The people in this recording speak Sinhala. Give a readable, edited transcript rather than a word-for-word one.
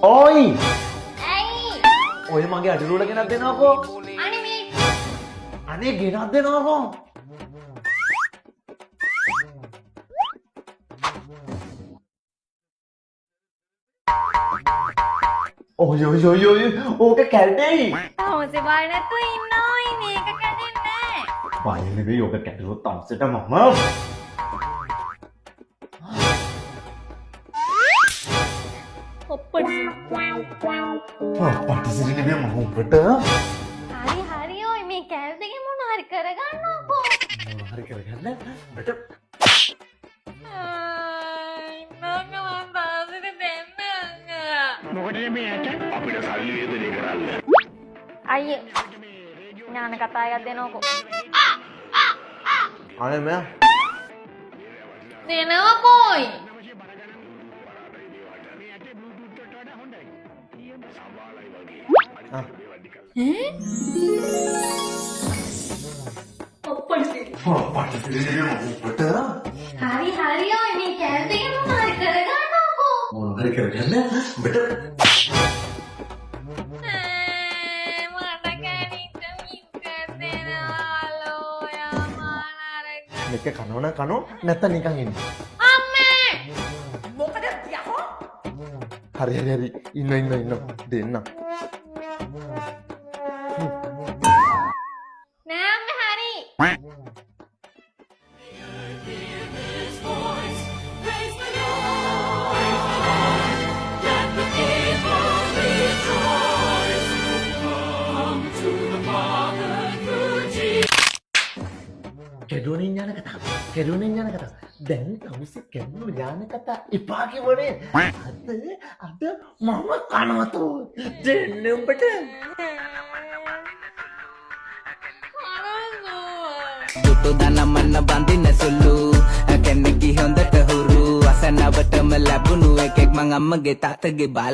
ඕයි ඇයි? ඔය මගේ අඩලුවල ගෙනත් දෙනවකෝ අනේ මේ අනේ ගෙනත් දෙනවකෝ ඔය ඕක කැඩෙයි තාමසේ බය නැතුව ඉන්නෝයි මේක කැඩෙන්නේ නැහැ. බය නෙවෙයි ඕක කැඩුවොත් තවසට මම ඔප්පඩි. පටිසිරි නෙවෙයි මම උඹට හරි ඔය මේ කැල් දෙකෙන් මොන හරි කරගන්නකෝ. හරි කරගන්න උඹට අයියේ ඥාන කතා එකක් දෙනවකෝ. අනේ මෑ දෙනවකෝයි. පටිසිරි නෙවෙයි මම උඹට හරි ඔය මේ කැල් දෙකෙන් මොන හරි කරගන්නකෝ. මොන හරි කරගන්න උඹට මේක කනවන කනෝ නැත්නම් නිකන් ඉන්න අම්මේ මොකද යකෝ? හරි ඉන්න දෙන්න නෑ අම්මේ හරි. කෙඩුවනින් ඥාන කතා දැන් තවුසේ කෙන්නු ඥාන කතා එපා කිව්වනේ අද මම කනවතෝ දෙන්න උඹට දුටු දනමන්න බඳින සුළු කෙනෙක්ගේ හොඳට හුරු අසනවටම ලැබුණු එකෙක් මං අම්මගේ තාත්තගේ බාල